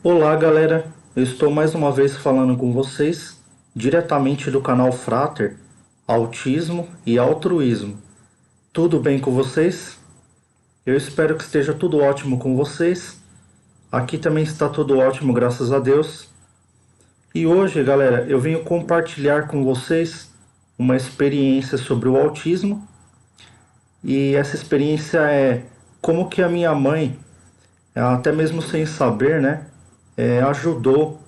Olá, galera. Eu estou mais uma vez falando com vocês, diretamente do canal Frater, Autismo e Altruísmo. Tudo bem com vocês? Eu espero que esteja tudo ótimo com vocês. Aqui também está tudo ótimo, graças a Deus. E hoje, galera, eu venho compartilhar com vocês uma experiência sobre o autismo. E essa experiência é como que a minha mãe, até mesmo sem saber, né, ajudou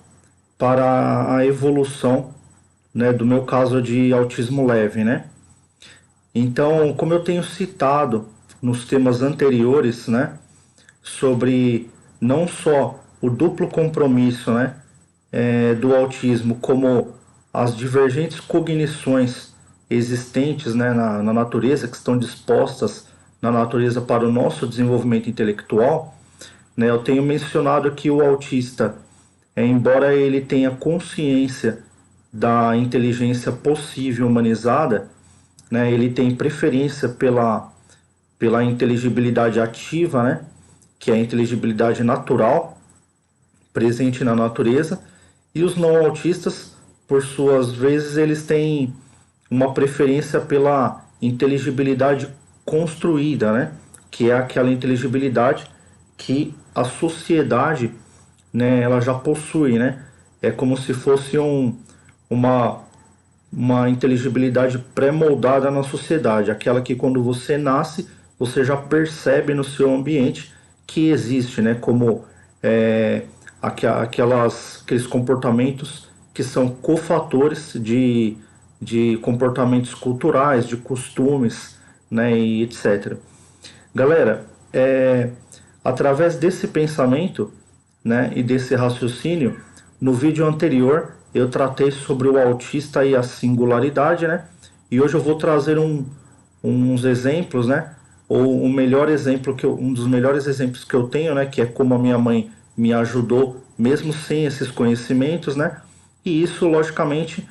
para a evolução, né, do meu caso de autismo leve, né? Então, como eu tenho citado nos temas anteriores, né, sobre não só o duplo compromisso, né, do autismo, como as divergentes cognições existentes, né, na natureza, que estão dispostas na natureza para o nosso desenvolvimento intelectual, né, eu tenho mencionado que o autista, embora ele tenha consciência da inteligência possível humanizada, né, ele tem preferência pela inteligibilidade ativa, né, que é a inteligibilidade natural, presente na natureza, e os não autistas, por suas vezes, eles têm uma preferência pela inteligibilidade construída, né, que é aquela inteligibilidade que a sociedade, né, ela já possui, né? É como se fosse uma, uma inteligibilidade pré-moldada na sociedade, aquela que quando você nasce, você já percebe no seu ambiente que existe, né? Como aqueles comportamentos que são cofatores de comportamentos culturais, de costumes, né? E etc. Galera, através desse pensamento, né, e desse raciocínio, no vídeo anterior eu tratei sobre o autista e a singularidade, né? E hoje eu vou trazer uns exemplos, né? Ou o melhor exemplo um dos melhores exemplos que eu tenho, né? Que é como a minha mãe me ajudou, mesmo sem esses conhecimentos, né? E isso, logicamente,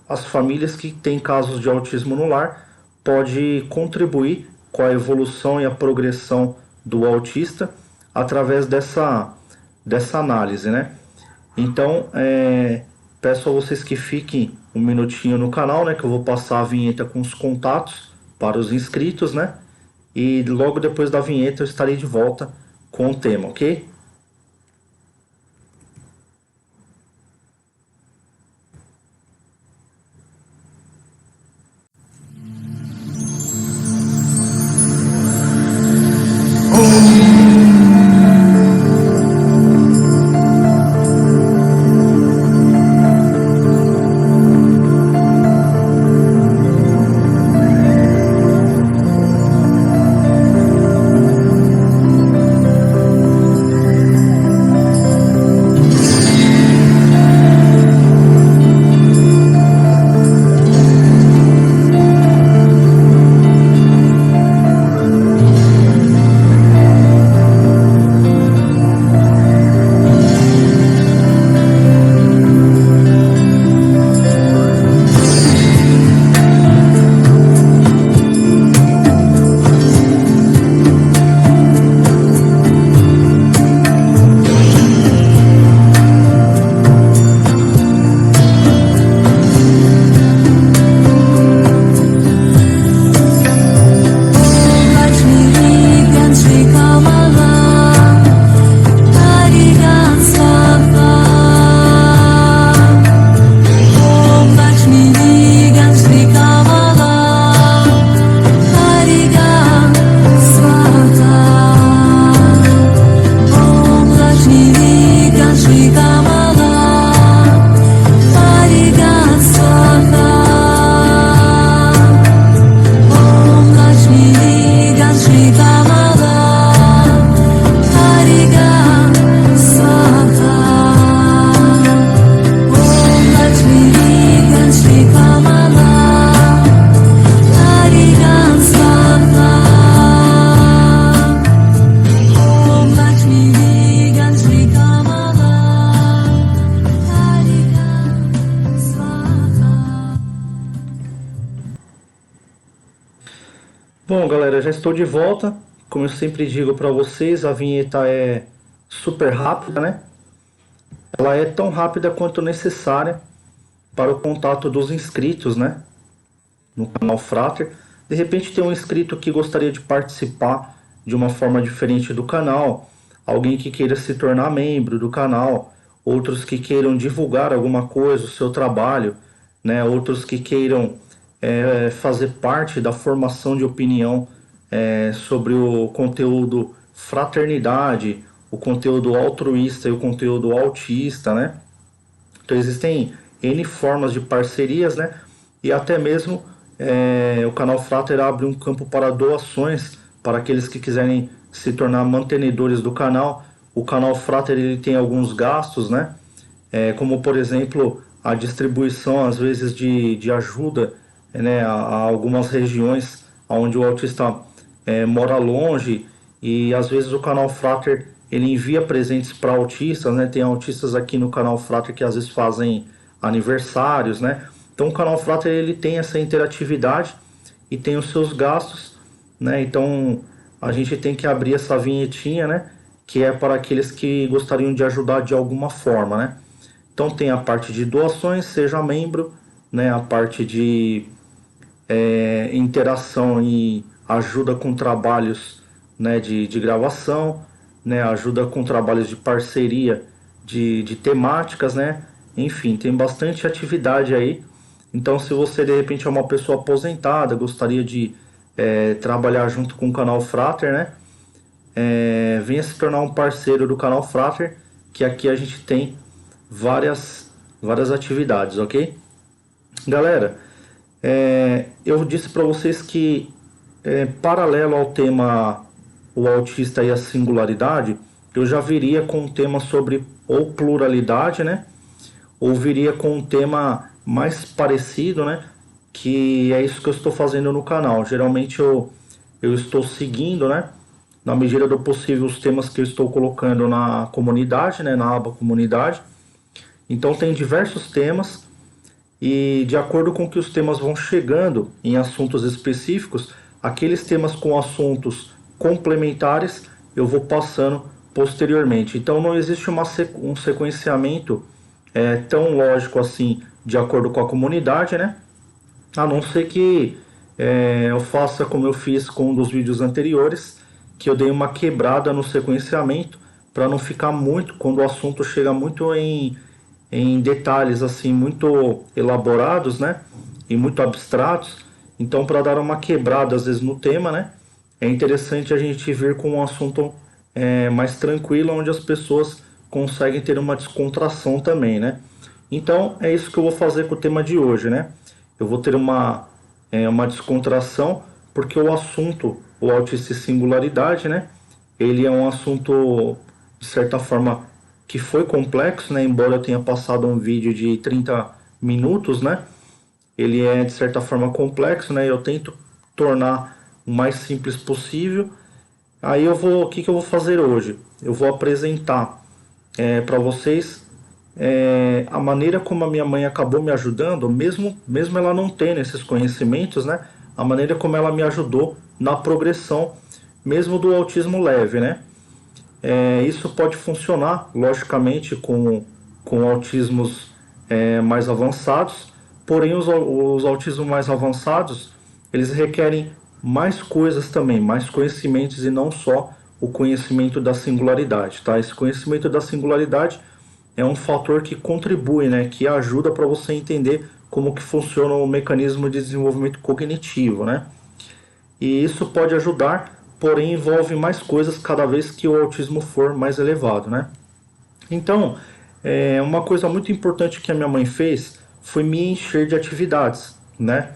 as famílias que têm casos de autismo no lar pode contribuir com a evolução e a progressão do autista através dessa análise, né? Então, peço a vocês que fiquem um minutinho no canal, né? Que eu vou passar a vinheta com os contatos para os inscritos, né? E logo depois da vinheta eu estarei de volta com o tema, ok? Bom, galera, já estou de volta. Como eu sempre digo para vocês, a vinheta é super rápida, né? Ela é tão rápida quanto necessária para o contato dos inscritos, né? No canal Frater. De repente tem um inscrito que gostaria de participar de uma forma diferente do canal, alguém que queira se tornar membro do canal, outros que queiram divulgar alguma coisa, o seu trabalho, né? Outros que queiram fazer parte da formação de opinião sobre o conteúdo fraternidade, o conteúdo altruísta e o conteúdo autista, né? Então existem N formas de parcerias, né? E até mesmo o canal Frater abre um campo para doações para aqueles que quiserem se tornar mantenedores do canal. O canal Frater ele tem alguns gastos, né? Como por exemplo a distribuição às vezes de ajuda, né, a algumas regiões onde o autista mora longe, e às vezes o canal Frater ele envia presentes para autistas, né? Tem autistas aqui no canal Frater que às vezes fazem aniversários, né? Então o canal Frater ele tem essa interatividade e tem os seus gastos, né? Então a gente tem que abrir essa vinhetinha, né? Que é para aqueles que gostariam de ajudar de alguma forma, né? Então tem a parte de doações, seja membro, né? A parte de interação e ajuda com trabalhos, né, de gravação, né, ajuda com trabalhos de parceria de temáticas, né? Enfim, tem bastante atividade aí. Então, se você de repente é uma pessoa aposentada, gostaria de trabalhar junto com o canal Frater, né? Venha se tornar um parceiro do canal Frater, que aqui a gente tem várias atividades, ok? Galera, eu disse para vocês que, paralelo ao tema o autista e a singularidade, eu já viria com um tema sobre ou pluralidade, né? Ou viria com um tema mais parecido, né? Que é isso que eu estou fazendo no canal. Geralmente eu estou seguindo, né? Na medida do possível, os temas que eu estou colocando na comunidade, né? Na aba comunidade. Então tem diversos temas. E de acordo com que os temas vão chegando em assuntos específicos, aqueles temas com assuntos complementares eu vou passando posteriormente. Então não existe um sequenciamento tão lógico assim, de acordo com a comunidade, né? A não ser que eu faça como eu fiz com um dos vídeos anteriores, que eu dei uma quebrada no sequenciamento para não ficar muito, quando o assunto chega muito em detalhes assim muito elaborados, né? E muito abstratos. Então, para dar uma quebrada às vezes no tema, né? É interessante a gente vir com um assunto mais tranquilo, onde as pessoas conseguem ter uma descontração também, né? Então, é isso que eu vou fazer com o tema de hoje, né? Eu vou ter uma descontração, porque o assunto, o autista e singularidade, né? Ele é um assunto, de certa forma, que foi complexo, né? Embora eu tenha passado um vídeo de 30 minutos, né? Ele é, de certa forma, complexo, né? Eu tento tornar o mais simples possível. Aí o que eu vou fazer hoje? Eu vou apresentar para vocês a maneira como a minha mãe acabou me ajudando, mesmo ela não tendo esses conhecimentos, né? A maneira como ela me ajudou na progressão, mesmo do autismo leve, né? Isso pode funcionar, logicamente, com autismos mais avançados, porém os autismos mais avançados, eles requerem mais coisas também, mais conhecimentos e não só o conhecimento da singularidade, tá? Esse conhecimento da singularidade é um fator que contribui, né, que ajuda para você entender como que funciona o mecanismo de desenvolvimento cognitivo, né? E isso pode ajudar, porém envolve mais coisas cada vez que o autismo for mais elevado, né? Então, uma coisa muito importante que a minha mãe fez foi me encher de atividades, né?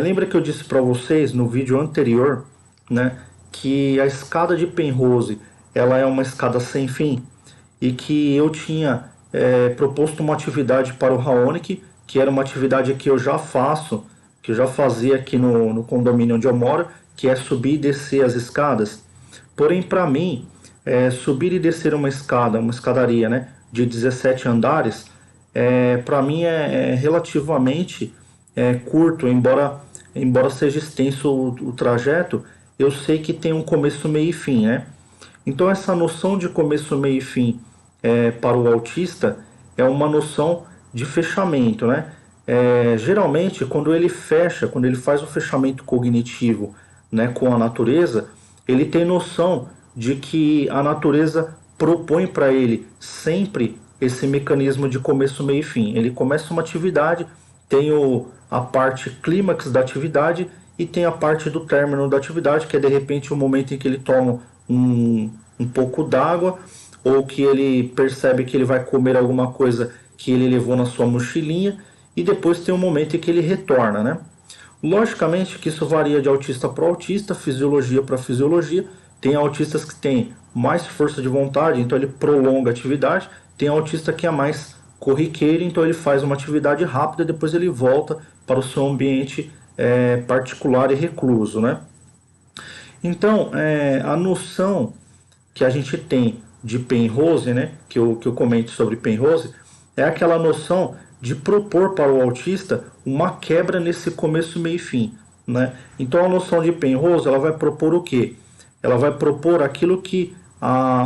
Lembra que eu disse para vocês no vídeo anterior, né, que a escada de Penrose ela é uma escada sem fim e que eu tinha proposto uma atividade para o Raonic, que era uma atividade que eu já faço, que eu já fazia aqui no condomínio onde eu moro, que é subir e descer as escadas. Porém, para mim, subir e descer uma escadaria, né, de 17 andares, para mim é relativamente curto, embora seja extenso o trajeto, eu sei que tem um começo, meio e fim, né? Então essa noção de começo, meio e fim para o autista é uma noção de fechamento, né? Geralmente, quando ele fecha, quando ele faz o fechamento cognitivo, né, com a natureza, ele tem noção de que a natureza propõe para ele sempre esse mecanismo de começo, meio e fim. Ele começa uma atividade, tem a parte clímax da atividade e tem a parte do término da atividade, que é de repente o momento em que ele toma um pouco d'água, ou que ele percebe que ele vai comer alguma coisa que ele levou na sua mochilinha, e depois tem um momento em que ele retorna, né? Logicamente que isso varia de autista para autista, fisiologia para fisiologia. Tem autistas que têm mais força de vontade, então ele prolonga a atividade. Tem autista que é mais corriqueiro, então ele faz uma atividade rápida e depois ele volta para o seu ambiente particular e recluso, né? Então, a noção que a gente tem de Penrose, né, que eu comento sobre Penrose, é aquela noção de propor para o autista uma quebra nesse começo, meio e fim, né? Então a noção de Penrose, ela vai propor o quê? Ela vai propor aquilo que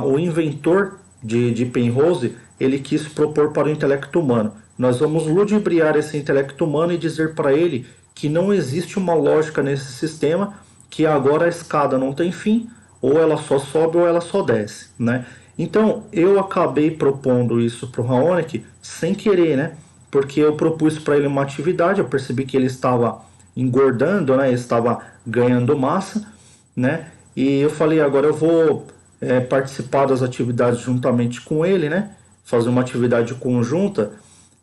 o inventor de Penrose ele quis propor para o intelecto humano. Nós vamos ludibriar esse intelecto humano e dizer para ele que não existe uma lógica nesse sistema, que agora a escada não tem fim, ou ela só sobe ou ela só desce, né? Então eu acabei propondo isso para o Raonic sem querer, né? Porque eu propus para ele uma atividade, eu percebi que ele estava engordando, né? Ele estava ganhando massa, né? E eu falei, agora eu vou participar das atividades juntamente com ele, né? Fazer uma atividade conjunta.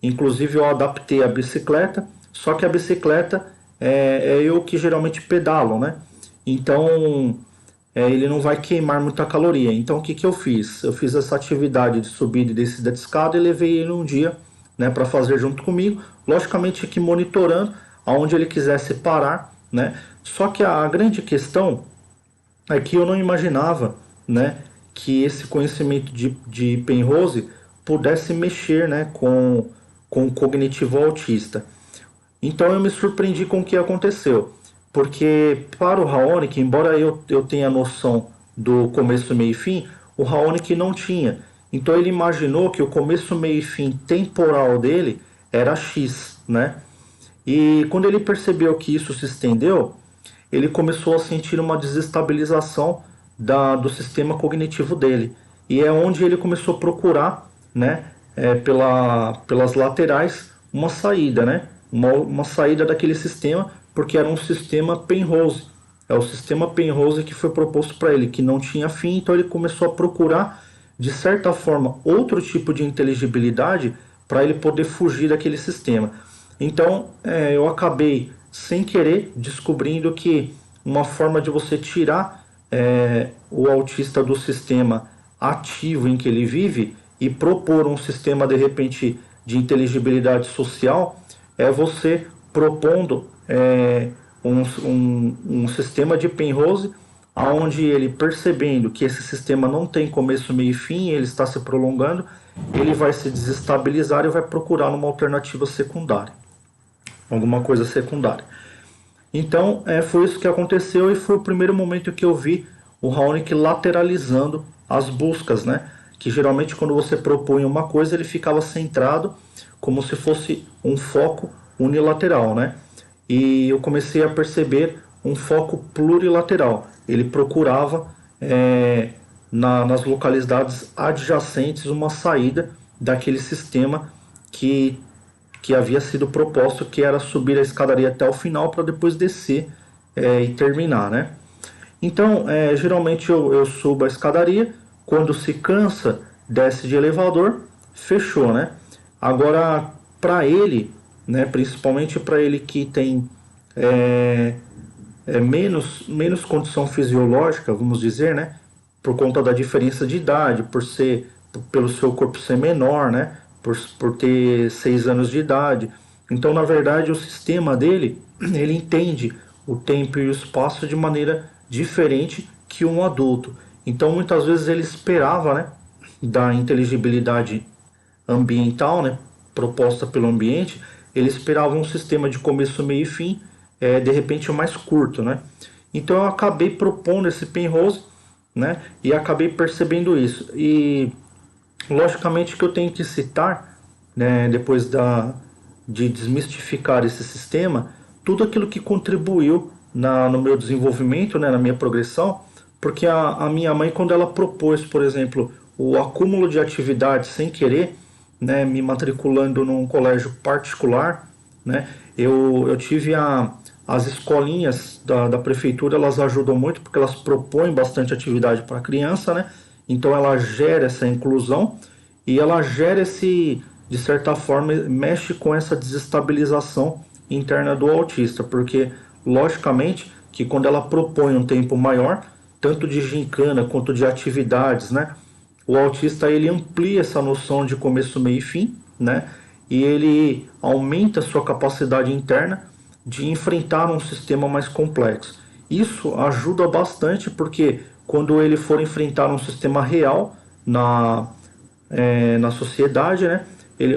Inclusive eu adaptei a bicicleta, só que a bicicleta é eu que geralmente pedalo, né? Então ele não vai queimar muita caloria. Então o que eu fiz? Eu fiz essa atividade de subida e descida de escada e levei ele um dia, né, para fazer junto comigo, logicamente que monitorando aonde ele quisesse parar, né? Só que a grande questão é que eu não imaginava, né, que esse conhecimento de Penrose pudesse mexer, né, com o cognitivo autista. Então eu me surpreendi com o que aconteceu, porque para o Raonic, embora eu tenha noção do começo, meio e fim, o Raonic não tinha. Então ele imaginou que o começo, meio e fim temporal dele era X, né? E quando ele percebeu que isso se estendeu, ele começou a sentir uma desestabilização do sistema cognitivo dele. E é onde ele começou a procurar, né, pelas laterais, uma saída, né? Uma saída daquele sistema, porque era um sistema Penrose. É o sistema Penrose que foi proposto para ele, que não tinha fim, então ele começou a procurar, de certa forma, outro tipo de inteligibilidade para ele poder fugir daquele sistema. Então, eu acabei, sem querer, descobrindo que uma forma de você tirar o autista do sistema ativo em que ele vive e propor um sistema, de repente, de inteligibilidade social é você propondo um sistema de Penrose, onde ele, percebendo que esse sistema não tem começo, meio e fim, ele está se prolongando, ele vai se desestabilizar e vai procurar uma alternativa secundária, alguma coisa secundária. Então, foi isso que aconteceu e foi o primeiro momento que eu vi o Raonic lateralizando as buscas, né? Que geralmente quando você propõe uma coisa, ele ficava centrado como se fosse um foco unilateral, né? E eu comecei a perceber um foco plurilateral. Ele procurava nas localidades adjacentes uma saída daquele sistema que havia sido proposto, que era subir a escadaria até o final para depois descer e terminar, né? Então, geralmente eu subo a escadaria, quando se cansa, desce de elevador, fechou, né? Agora, para ele, né, principalmente para ele que tem menos condição fisiológica, vamos dizer, né? Por conta da diferença de idade, pelo seu corpo ser menor, né? Por ter 6 anos de idade. Então, na verdade, o sistema dele, ele entende o tempo e o espaço de maneira diferente que um adulto. Então, muitas vezes ele esperava, né, da inteligibilidade ambiental, né, proposta pelo ambiente, ele esperava um sistema de começo, meio e fim, de repente mais curto, né? Então eu acabei propondo esse Penrose né? E acabei percebendo isso. E logicamente que eu tenho que citar, né, depois de desmistificar esse sistema, tudo aquilo que contribuiu no meu desenvolvimento, né, na minha progressão, porque a minha mãe, quando ela propôs, por exemplo, o acúmulo de atividades sem querer, né, me matriculando num colégio particular, né, eu tive as escolinhas da prefeitura, elas ajudam muito porque elas propõem bastante atividade para a criança, né, então ela gera essa inclusão e ela gera esse, de certa forma, mexe com essa desestabilização interna do autista, porque logicamente que quando ela propõe um tempo maior, tanto de gincana quanto de atividades, né, o autista ele amplia essa noção de começo, meio e fim, né, e ele aumenta a sua capacidade interna de enfrentar um sistema mais complexo. Isso ajuda bastante porque quando ele for enfrentar um sistema real na sociedade, né,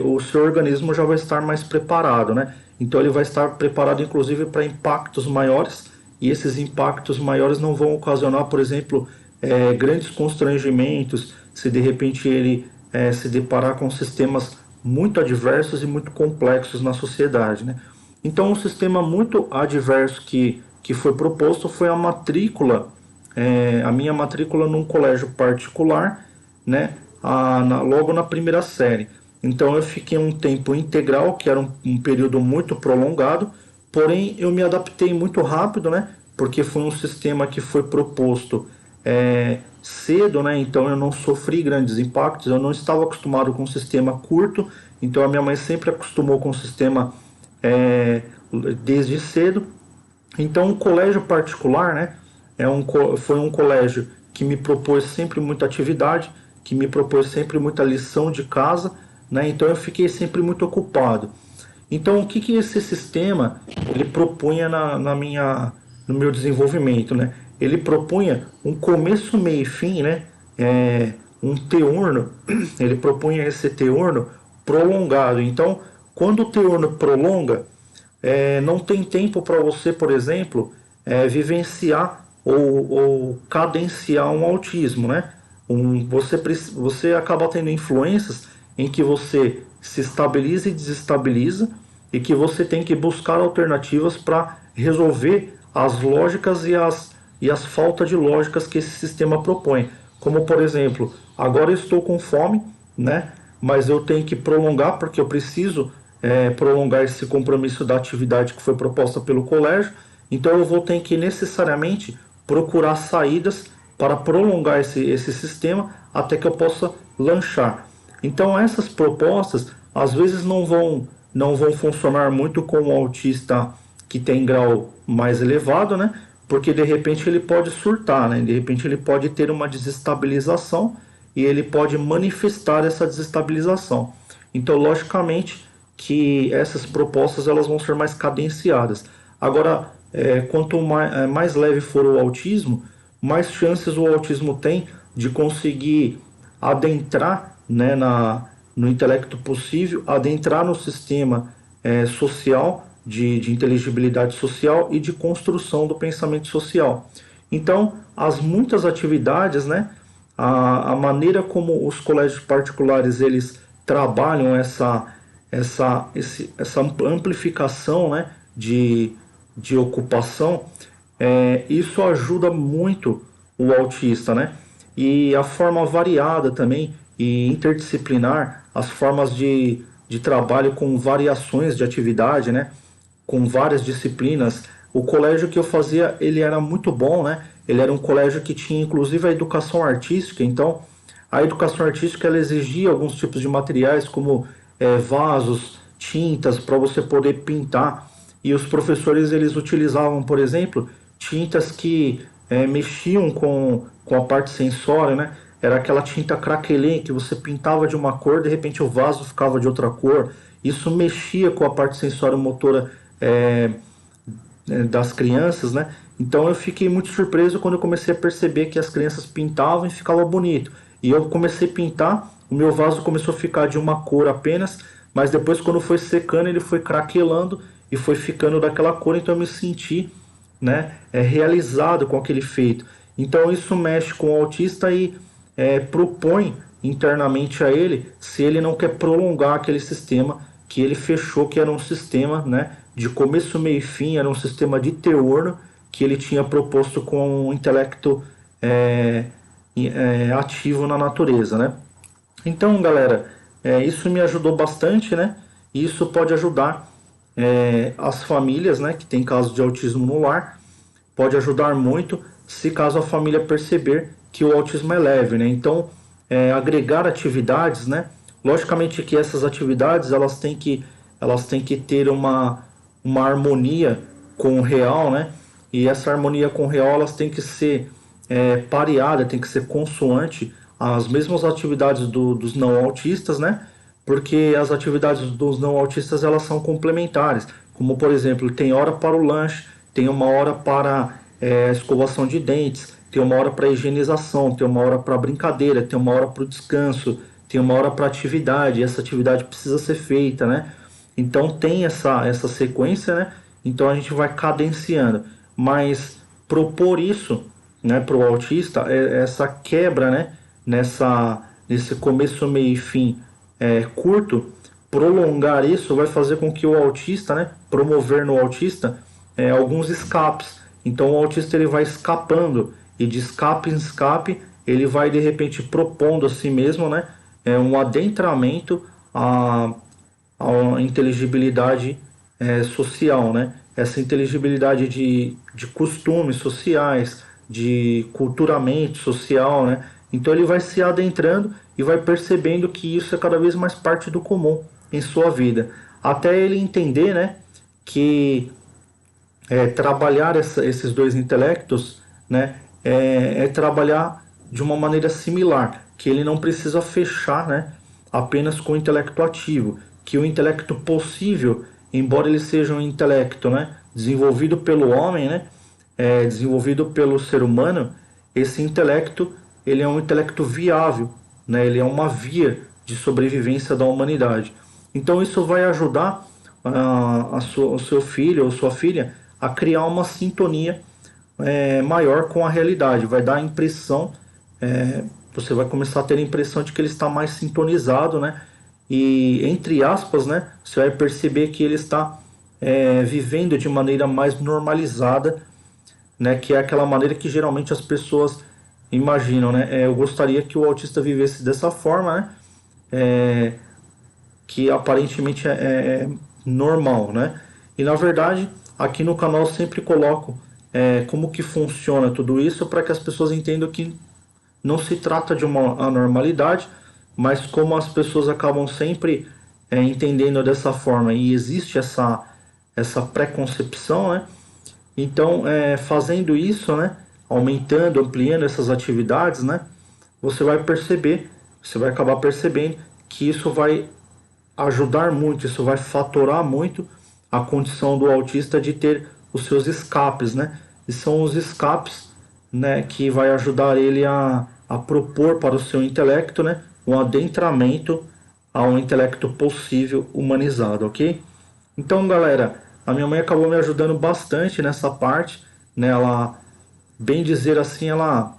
o seu organismo já vai estar mais preparado, né? Então ele vai estar preparado inclusive para impactos maiores e esses impactos maiores não vão ocasionar, por exemplo, grandes constrangimentos se de repente ele se deparar com sistemas muito adversos e muito complexos na sociedade, né? Então um sistema muito adverso que foi proposto foi a matrícula, a minha matrícula num colégio particular, né? Logo na primeira série. Então eu fiquei um tempo integral, que era um período muito prolongado, porém eu me adaptei muito rápido, né? Porque foi um sistema que foi proposto cedo, né? Então eu não sofri grandes impactos, eu não estava acostumado com um sistema curto, então a minha mãe sempre acostumou com o sistema desde cedo. Então o colégio particular, né? Foi um colégio que me propôs sempre muita atividade, que me propôs sempre muita lição de casa, né? Então eu fiquei sempre muito ocupado. Então o que esse sistema ele propunha no meu desenvolvimento, né? Ele propunha um começo, meio e fim, né? Um teurno, ele propunha esse teurno prolongado. Então quando o teurno prolonga, não tem tempo para você, por exemplo, vivenciar ou cadenciar um autismo, né? Você acaba tendo influências em que você se estabiliza e desestabiliza e que você tem que buscar alternativas para resolver as lógicas e as faltas de lógicas que esse sistema propõe. Como, por exemplo, agora eu estou com fome, né? Mas eu tenho que prolongar porque eu preciso prolongar esse compromisso da atividade que foi proposta pelo colégio. Então eu vou ter que necessariamente procurar saídas para prolongar esse sistema até que eu possa lanchar. Então essas propostas às vezes não vão funcionar muito com o autista que tem grau mais elevado, né? Porque de repente ele pode surtar, né? De repente ele pode ter uma desestabilização e ele pode manifestar essa desestabilização. Então, logicamente que essas propostas elas vão ser mais cadenciadas. Agora, quanto mais leve for o autismo, mais chances o autismo tem de conseguir adentrar, né, no intelecto possível, adentrar no sistema social, de inteligibilidade social e de construção do pensamento social. Então, as muitas atividades, né, a maneira como os colégios particulares eles trabalham essa amplificação, né, de ocupação, isso ajuda muito o autista, né? E a forma variada também e interdisciplinar, as formas de trabalho com variações de atividade, né? Com várias disciplinas. O colégio que eu fazia, ele era muito bom, né? Ele era um colégio que tinha inclusive a educação artística, então a educação artística ela exigia alguns tipos de materiais como vasos, tintas para você poder pintar. E os professores eles utilizavam, por exemplo, tintas que mexiam com a parte sensória, né? Era aquela tinta craquelê que você pintava de uma cor, de repente o vaso ficava de outra cor. Isso mexia com a parte sensória motora das crianças, né? Então eu fiquei muito surpreso quando eu comecei a perceber que as crianças pintavam e ficava bonito. E eu comecei a pintar, o meu vaso começou a ficar de uma cor apenas, mas depois quando foi secando ele foi craquelando e foi ficando daquela cor, então eu me senti, né, realizado com aquele feito. Então isso mexe com o autista e propõe internamente a ele se ele não quer prolongar aquele sistema que ele fechou, que era um sistema, né, de começo, meio e fim, era um sistema de teorno que ele tinha proposto com o intelecto ativo na natureza, né? Então, galera, isso me ajudou bastante, né? E isso pode ajudar as famílias, né, que tem casos de autismo no lar, pode ajudar muito se caso a família perceber que o autismo é leve, né? Então, agregar atividades, né? Logicamente que essas atividades elas têm que ter uma harmonia com o real, né? E essa harmonia com o real elas têm que ser pareada, tem que ser consoante às mesmas atividades dos não autistas, né? Porque as atividades dos não autistas elas são complementares, como por exemplo, tem hora para o lanche, tem uma hora para escovação de dentes, tem uma hora para higienização, tem uma hora para brincadeira, tem uma hora para o descanso, tem uma hora para atividade, e essa atividade precisa ser feita, né? Então tem essa sequência, né? Então a gente vai cadenciando, mas propor isso, né, para o autista, essa quebra, né, nesse começo, meio e fim curto, prolongar isso vai fazer com que o autista, né, promover no autista alguns escapes. Então o autista ele vai escapando e de escape em escape ele vai de repente propondo a si mesmo, né, um adentramento à inteligibilidade social, né? Essa inteligibilidade de costumes sociais, de culturamento social, né? Então ele vai se adentrando e vai percebendo que isso é cada vez mais parte do comum em sua vida, até ele entender, né, que trabalhar esses dois intelectos, né, trabalhar de uma maneira similar, que ele não precisa fechar, né, apenas com o intelecto ativo, que o intelecto possível, embora ele seja um intelecto, né, desenvolvido pelo homem, né, desenvolvido pelo ser humano, esse intelecto ele é um intelecto viável, né, ele é uma via de sobrevivência da humanidade. Então isso vai ajudar o seu filho ou sua filha a criar uma sintonia maior com a realidade. Vai dar a impressão, você vai começar a ter a impressão de que ele está mais sintonizado, né? E entre aspas, né? Você vai perceber que ele está vivendo de maneira mais normalizada, né? Que é aquela maneira que geralmente as pessoas imaginam, né? Eu gostaria que o autista vivesse dessa forma, né? Que aparentemente é normal, né? E na verdade, aqui no canal eu sempre coloco como que funciona tudo isso para que as pessoas entendam que não se trata de uma anormalidade, mas como as pessoas acabam sempre entendendo dessa forma e existe essa preconcepção, né? Então, fazendo isso, né? Aumentando, ampliando essas atividades, né? Você vai perceber, você vai acabar percebendo que isso vai ajudar muito, isso vai fatorar muito a condição do autista de ter os seus escapes, né? E são os escapes, né, que vai ajudar ele a propor para o seu intelecto, né, um adentramento a um intelecto possível humanizado, ok? Então, galera, a minha mãe acabou me ajudando bastante nessa parte, né? Ela, bem dizer assim, ela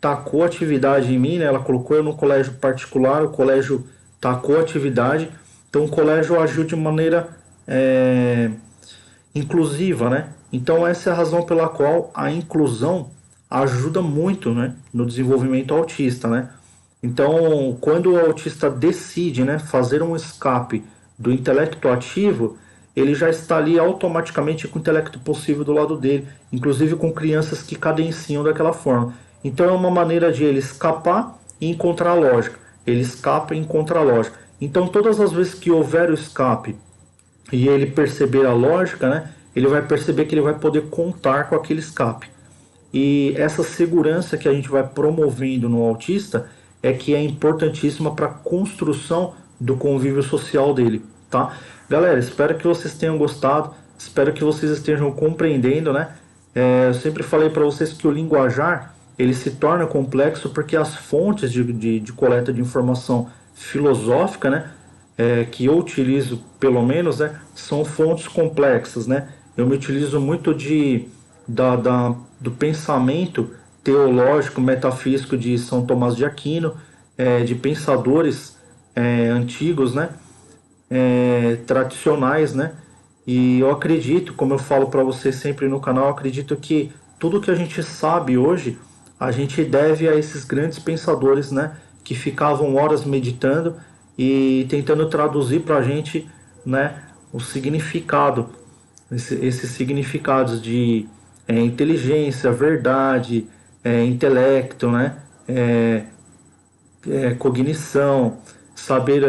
tacou atividade em mim, né? Ela colocou eu no colégio particular, o colégio tacou atividade, então o colégio agiu de maneira inclusiva, né? Então essa é a razão pela qual a inclusão ajuda muito, né, no desenvolvimento autista, né? Então, quando o autista decide, né, fazer um escape do intelecto ativo, ele já está ali automaticamente com o intelecto possível do lado dele, inclusive com crianças que cadenciam daquela forma. Então é uma maneira de ele escapar e encontrar a lógica. Ele escapa e encontra a lógica. Então todas as vezes que houver o escape e ele perceber a lógica, né, ele vai perceber que ele vai poder contar com aquele escape. E essa segurança que a gente vai promovendo no autista é que é importantíssima para a construção do convívio social dele, tá? Galera, espero que vocês tenham gostado, espero que vocês estejam compreendendo, né? Eu sempre falei para vocês que o linguajar ele se torna complexo porque as fontes de coleta de informação filosófica, né, que eu utilizo pelo menos, né, são fontes complexas, né? Eu me utilizo muito do pensamento teológico, metafísico de São Tomás de Aquino, de pensadores antigos, né? Tradicionais, né? E eu acredito, como eu falo para vocês sempre no canal, eu acredito que tudo que a gente sabe hoje, a gente deve a esses grandes pensadores, né? Que ficavam horas meditando e tentando traduzir para a gente, né? O significado, esses significados de inteligência, verdade, intelecto, né? É, cognição, saber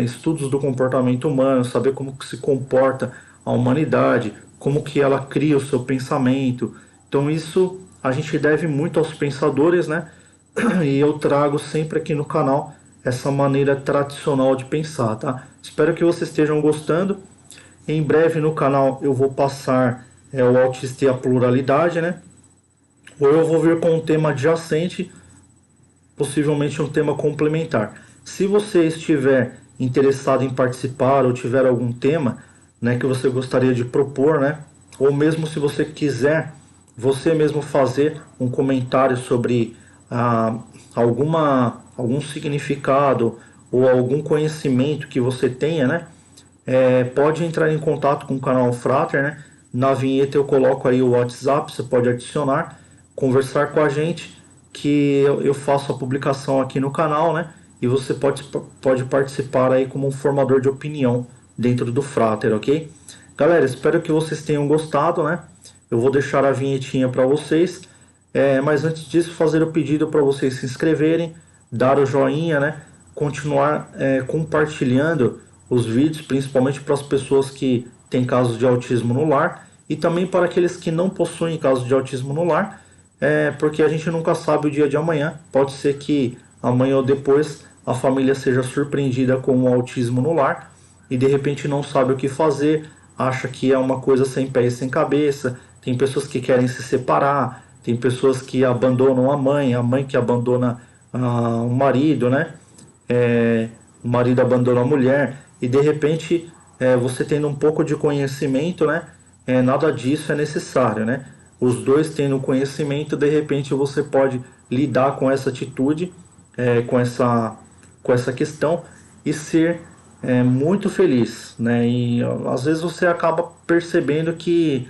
estudos do comportamento humano, saber como que se comporta a humanidade, como que ela cria o seu pensamento. Então isso a gente deve muito aos pensadores, né? E eu trago sempre aqui no canal essa maneira tradicional de pensar, tá? Espero que vocês estejam gostando. Em breve no canal eu vou passar o autista e a pluralidade, né? Ou eu vou vir com um tema adjacente, possivelmente um tema complementar. Se você estiver interessado em participar ou tiver algum tema, né, que você gostaria de propor, né, ou mesmo se você quiser você mesmo fazer um comentário sobre algum significado ou algum conhecimento que você tenha, né, pode entrar em contato com o canal Frater, né? Na vinheta eu coloco aí o WhatsApp, você pode adicionar, conversar com a gente, que eu faço a publicação aqui no canal, né? E você pode participar aí como um formador de opinião dentro do Frater, ok? Galera, espero que vocês tenham gostado, né? Eu vou deixar a vinhetinha para vocês, mas antes disso fazer o pedido para vocês se inscreverem, dar o joinha, né? Continuar compartilhando os vídeos, principalmente para as pessoas que têm casos de autismo no lar e também para aqueles que não possuem casos de autismo no lar, porque a gente nunca sabe o dia de amanhã. Pode ser que amanhã ou depois a família seja surpreendida com o autismo no lar e de repente não sabe o que fazer, acha que é uma coisa sem pé e sem cabeça. Tem pessoas que querem se separar, tem pessoas que abandonam a mãe que abandona o marido, né? O marido abandona a mulher e de repente você tendo um pouco de conhecimento, né? Nada disso é necessário, né? Os dois tendo conhecimento, de repente você pode lidar com essa atitude, com essa questão e ser muito feliz, né? E às vezes você acaba percebendo que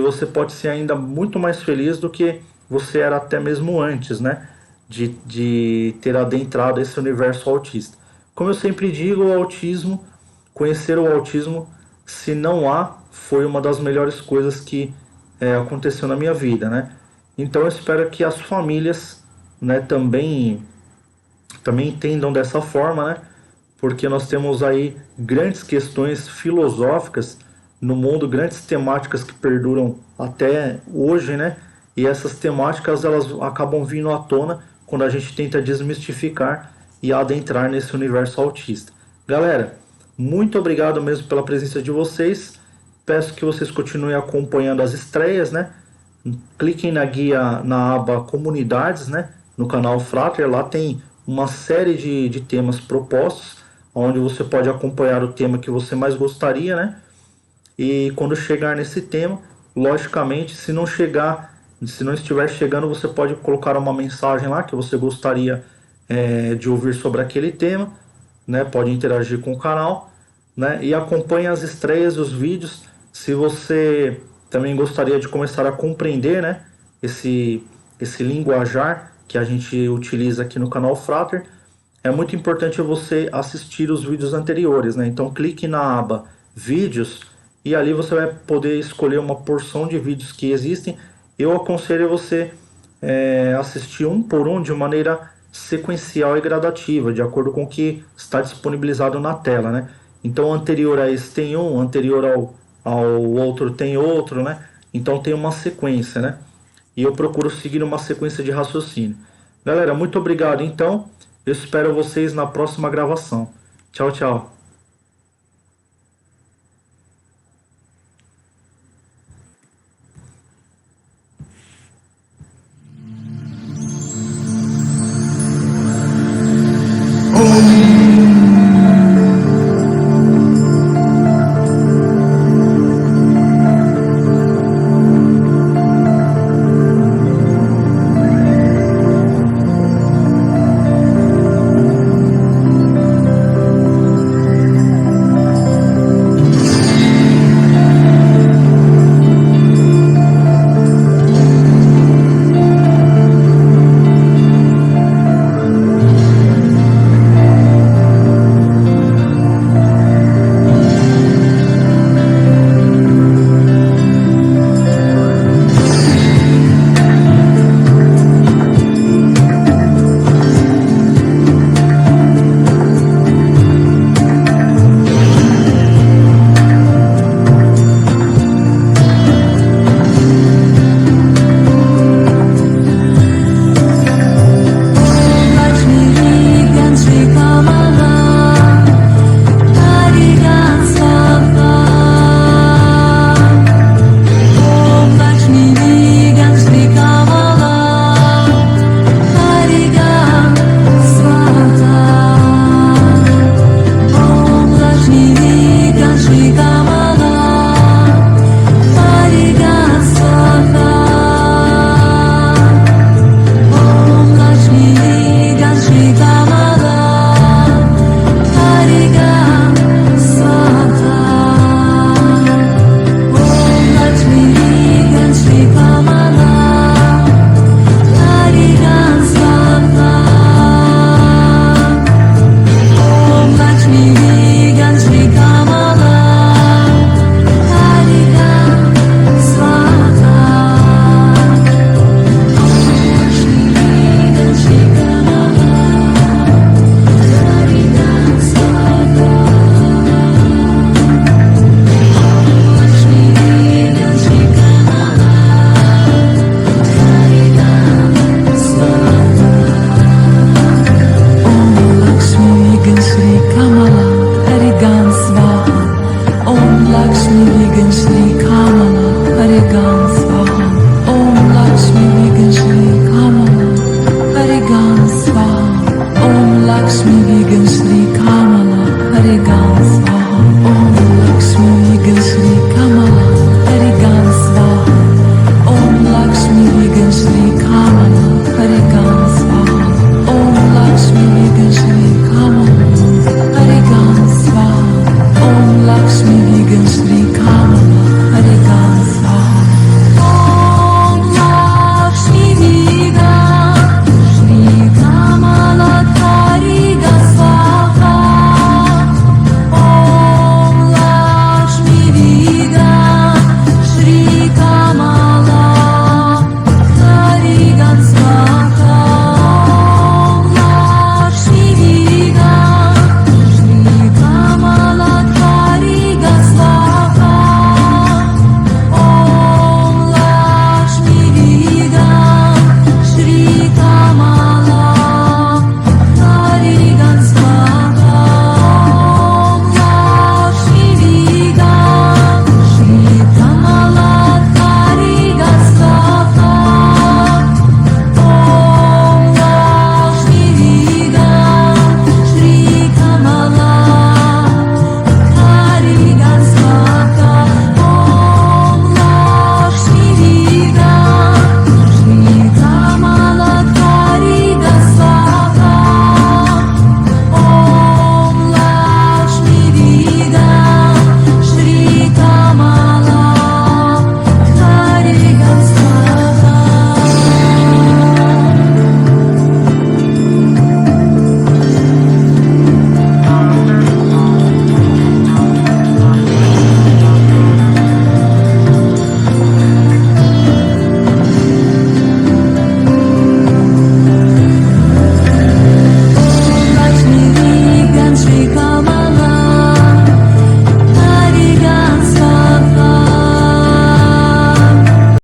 você pode ser ainda muito mais feliz do que você era até mesmo antes, né? De ter adentrado esse universo autista. Como eu sempre digo, o autismo, conhecer o autismo, se não há, foi uma das melhores coisas que aconteceu na minha vida, né? Então eu espero que as famílias, né, também entendam dessa forma, né? Porque nós temos aí grandes questões filosóficas no mundo, grandes temáticas que perduram até hoje, né? E essas temáticas elas acabam vindo à tona quando a gente tenta desmistificar e adentrar nesse universo autista. Galera, muito obrigado mesmo pela presença de vocês. Peço que vocês continuem acompanhando as estreias, né? Cliquem na guia na aba Comunidades, né? No canal Frater, lá tem uma série de temas propostos, onde você pode acompanhar o tema que você mais gostaria, né? E quando chegar nesse tema, logicamente, se não estiver chegando, você pode colocar uma mensagem lá que você gostaria de ouvir sobre aquele tema, né? Pode interagir com o canal, né? E acompanhe as estreias e os vídeos. Se você também gostaria de começar a compreender, né? Esse linguajar que a gente utiliza aqui no canal Frater, é muito importante você assistir os vídeos anteriores, né? Então clique na aba Vídeos e ali você vai poder escolher uma porção de vídeos que existem. Eu aconselho você assistir um por um de maneira sequencial e gradativa, de acordo com o que está disponibilizado na tela, né? Então, anterior a esse tem um, anterior ao outro tem outro, né? Então tem uma sequência, né? E eu procuro seguir uma sequência de raciocínio. Galera, muito obrigado então. Eu espero vocês na próxima gravação. Tchau, tchau. Oh